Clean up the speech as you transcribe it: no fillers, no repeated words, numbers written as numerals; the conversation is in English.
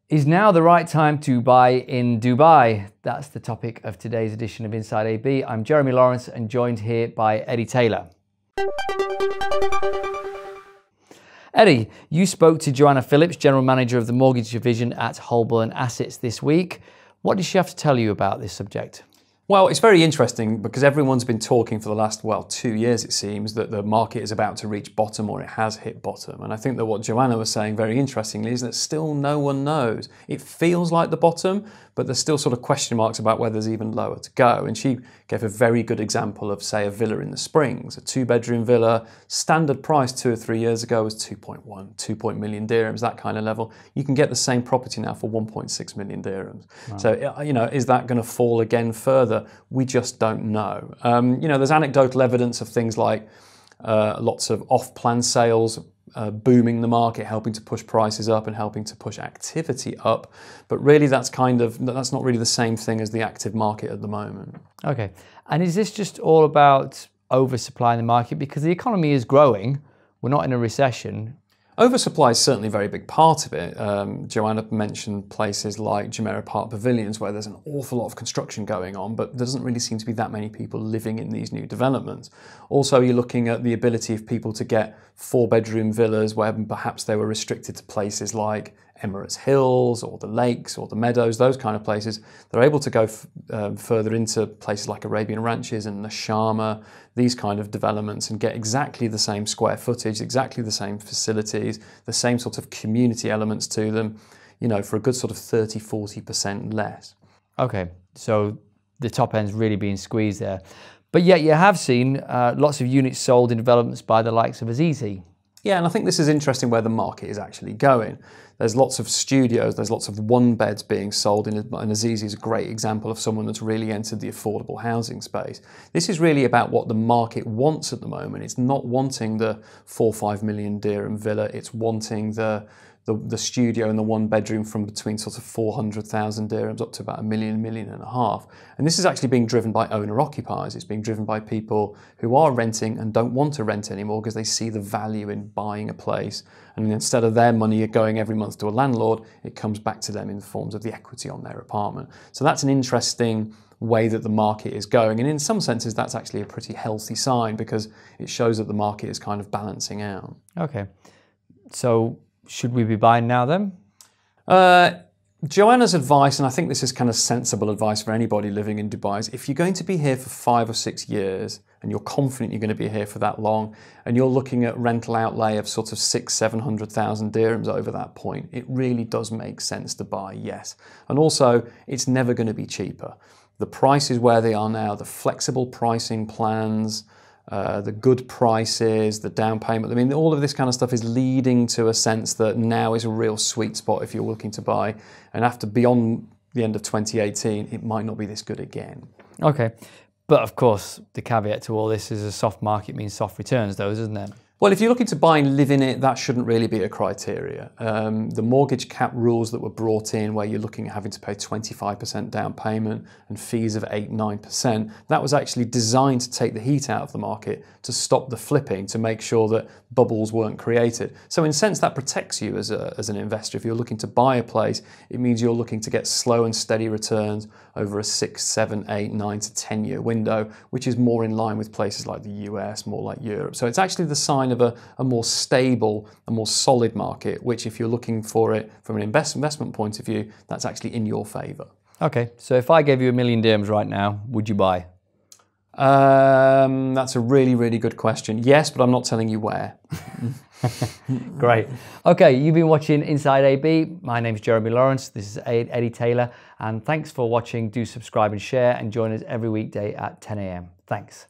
Is now the right time to buy in Dubai? That's the topic of today's edition of Inside AB. I'm Jeremy Lawrence and joined here by Eddie Taylor. Eddie, you spoke to Joanne Phillips, General Manager of the Mortgage Division at Holborn Assets this week. What did she have to tell you about this subject? Well, it's very interesting because everyone's been talking for the last, 2 years it seems, that the market is about to reach bottom or it has hit bottom. And I think that what Joanna was saying very interestingly is that still no one knows. It feels like the bottom, but there's still sort of question marks about whether there's even lower to go. And she gave a very good example of, say, a villa in the Springs, a 2-bedroom villa, standard price 2 or 3 years ago was 2 million dirhams, that kind of level. You can get the same property now for 1.6 million dirhams. Wow. So, is that going to fall again further? We just don't know. There's anecdotal evidence of things like lots of off-plan sales booming the market, helping to push prices up and helping to push activity up. But really that's not really the same thing as the active market at the moment. Okay. And is this just all about oversupply in the market? Because the economy is growing. We're not in a recession. Oversupply is certainly a very big part of it. Joanna mentioned places like Jumeirah Park Pavilions where there's an awful lot of construction going on, but there doesn't really seem to be that many people living in these new developments. Also, you're looking at the ability of people to get 4-bedroom villas where perhaps they were restricted to places like Emirates Hills or the Lakes or the Meadows, those kind of places. They're able to go further into places like Arabian Ranches and the Sharma, these kind of developments, and get exactly the same square footage, exactly the same facilities, the same sort of community elements to them, for a good sort of 30–40% less. Okay, so the top end's really being squeezed there. But yet you have seen lots of units sold in developments by the likes of Azizi. Yeah, and I think this is interesting where the market is actually going. There's lots of studios, there's lots of one-beds being sold, and Azizi is a great example of someone that's really entered the affordable housing space. This is really about what the market wants at the moment. It's not wanting the 4–5 million dirham villa, it's wanting the studio and the 1-bedroom from between sort of 400,000 dirhams up to about 1–1.5 million. And this is actually being driven by owner-occupiers. It's being driven by people who are renting and don't want to rent anymore because they see the value in buying a place. And instead of their money going every month to a landlord, it comes back to them in the forms of the equity on their apartment. So that's an interesting way that the market is going. And in some senses, that's actually a pretty healthy sign because it shows that the market is kind of balancing out. Okay. So should we be buying now then? Joanna's advice, and I think this is kind of sensible advice for anybody living in Dubai, is if you're going to be here for 5 or 6 years and you're confident you're going to be here for that long and you're looking at rental outlay of sort of 6–700,000 dirhams over that point, it really does make sense to buy, yes. And also, it's never going to be cheaper. The prices where they are now, the flexible pricing plans, the good prices, the down payment. I mean, all of this kind of stuff is leading to a sense that now is a real sweet spot if you're looking to buy. And beyond the end of 2018, it might not be this good again. Okay. But of course, the caveat to all this is a soft market means soft returns, though, isn't it? Well, if you're looking to buy and live in it, that shouldn't really be a criteria. The mortgage cap rules that were brought in where you're looking at having to pay 25% down payment and fees of 8–9%, that was actually designed to take the heat out of the market, to stop the flipping, to make sure that bubbles weren't created. So in a sense, that protects you as an investor. If you're looking to buy a place, it means you're looking to get slow and steady returns over a 6, 7, 8, 9 to 10-year window, which is more in line with places like the US, more like Europe. So it's actually the sign of a more stable, a more solid market, which if you're looking for it from an investment point of view, that's actually in your favour. Okay, so if I gave you 1 million dirhams right now, would you buy? That's a really, really good question. Yes, but I'm not telling you where. Great. Okay, you've been watching Inside AB. My name's Jeremy Lawrence. This is Eddie Taylor. And thanks for watching. Do subscribe and share and join us every weekday at 10 a.m. Thanks.